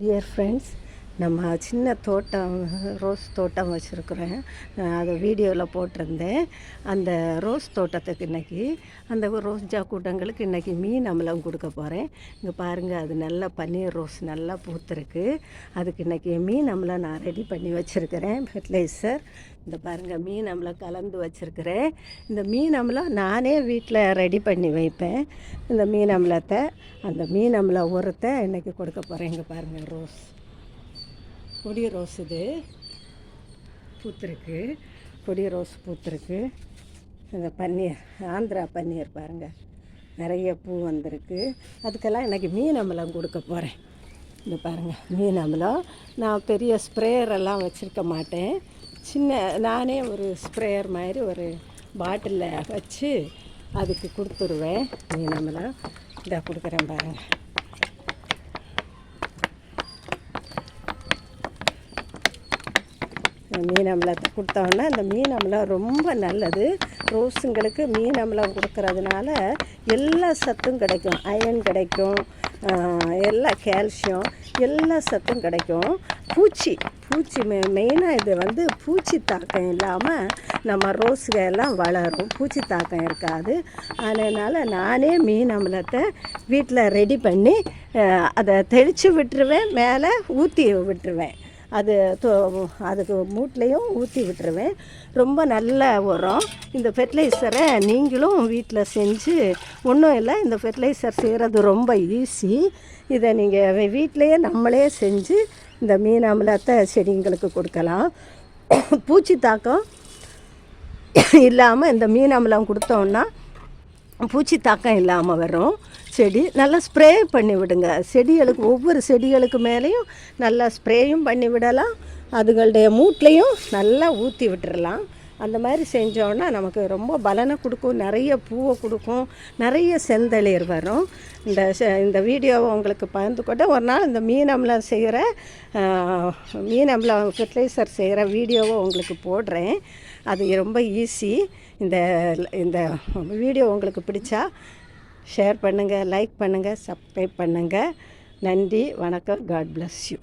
Dear friends, நம்ம சின்ன தோட்டம் ரோஸ் தோட்டம் வச்சுருக்குறேன். அதை வீடியோவில் போட்டிருந்தேன். அந்த ரோஸ் தோட்டத்துக்கு இன்றைக்கி அந்த ரோஜா கூட்டங்களுக்கு இன்றைக்கி மீன் அமிலம் கொடுக்க போகிறேன். இங்கே பாருங்கள், அது நல்லா பன்னீர் ரோஸ் நல்லா பூத்துருக்கு. அதுக்கு இன்றைக்கி மீன் அமிலம் நான் ரெடி பண்ணி வச்சுருக்கிறேன். ஃபெர்டிலைசர் இந்த பாருங்கள், மீன் அமிலம் கலந்து வச்சுருக்கிறேன். இந்த மீன் அமிலம் நானே வீட்டில் ரெடி பண்ணி வைப்பேன். இந்த மீன் அமிலத்தை அந்த மீன் அமிலம் உரத்தை இன்றைக்கி கொடுக்க போகிறேன். இங்கே பாருங்கள், ரோஸ் கொடி ரோஸ் இது பூத்துருக்கு. கொடி ரோஸ் பூத்துருக்கு. இந்த பன்னீர் ஆந்திரா பன்னீர் பாருங்கள், நிறைய பூ வந்திருக்கு. அதுக்கெல்லாம் இன்றைக்கி மீன் அமிலம் கொடுக்க போகிறேன். இந்த பாருங்கள், மீன் அமிலம் நான் பெரிய ஸ்ப்ரேயரெல்லாம் வச்சுருக்க மாட்டேன். நானே ஒரு ஸ்ப்ரேயர் மாதிரி ஒரு பாட்டிலில் வச்சு அதுக்கு கொடுத்துருவேன். மீன் அமிலம் இதை கொடுக்குறேன் பாருங்கள். மீன் அமிலத்தை கொடுத்தோன்னா இந்த மீன் அமிலம் ரொம்ப நல்லது. ரோஸுங்களுக்கு மீன் அமிலம் கொடுக்கறதுனால எல்லா சத்தும் கிடைக்கும். அயன் கிடைக்கும், எல்லா கால்சியம், எல்லா சத்தும் கிடைக்கும். பூச்சி மெயினாக இது பூச்சி தாக்கம் இல்லாமல் நம்ம ரோஸுகள் எல்லாம் வளரும். பூச்சி தாக்கம் இருக்காது. அதனால் நானே மீன் அமிலத்தை வீட்டில் ரெடி பண்ணி அதை தெளித்து விட்டுருவேன், மேலே ஊற்றி விட்டுருவேன். அதுக்கு மூட்லேயும் ஊற்றி விட்டுருவேன். ரொம்ப நல்ல உரம். இந்த ஃபெர்டிலைசரை நீங்களும் வீட்டில் செஞ்சு, ஒன்றும் இல்லை, இந்த ஃபெர்டிலைசர் செய்கிறது ரொம்ப ஈஸி. இதை நீங்கள் வீட்டிலையே நம்மளே செஞ்சு இந்த மீன் அமிலத்தை செடிங்களுக்கு கொடுக்கலாம். பூச்சி தாக்கம் இல்லாமல் இந்த மீன் அமிலம் கொடுத்தோன்னா பூச்சி தாக்கம் இல்லாமல் வரும். செடி நல்லா ஸ்ப்ரே பண்ணி விடுங்க. செடிகளுக்கு ஒவ்வொரு செடிகளுக்கு மேலேயும் நல்லா ஸ்ப்ரேயும் பண்ணி விடலாம். அதுகளுடைய மூட்லேயும் நல்லா ஊற்றி விட்டுறலாம். அந்த மாதிரி செஞ்சோன்னா நமக்கு ரொம்ப பலனை கொடுக்கும், நிறைய பூவை கொடுக்கும், நிறைய செந்தளிர் வரும். இந்த வீடியோவை உங்களுக்கு பகிர்ந்துக்கொண்டு ஒரு நாள் இந்த மீன் அமிலம் ஃபெர்டிலைசர் செய்கிற வீடியோவை உங்களுக்கு போடுறேன். அது ரொம்ப ஈஸி. இந்த வீடியோ உங்களுக்கு பிடிச்சா ஷேர் பண்ணுங்கள், லைக் பண்ணுங்கள், சப்ஸ்கிரைப் பண்ணுங்கள். நன்றி, வணக்கம். God bless you.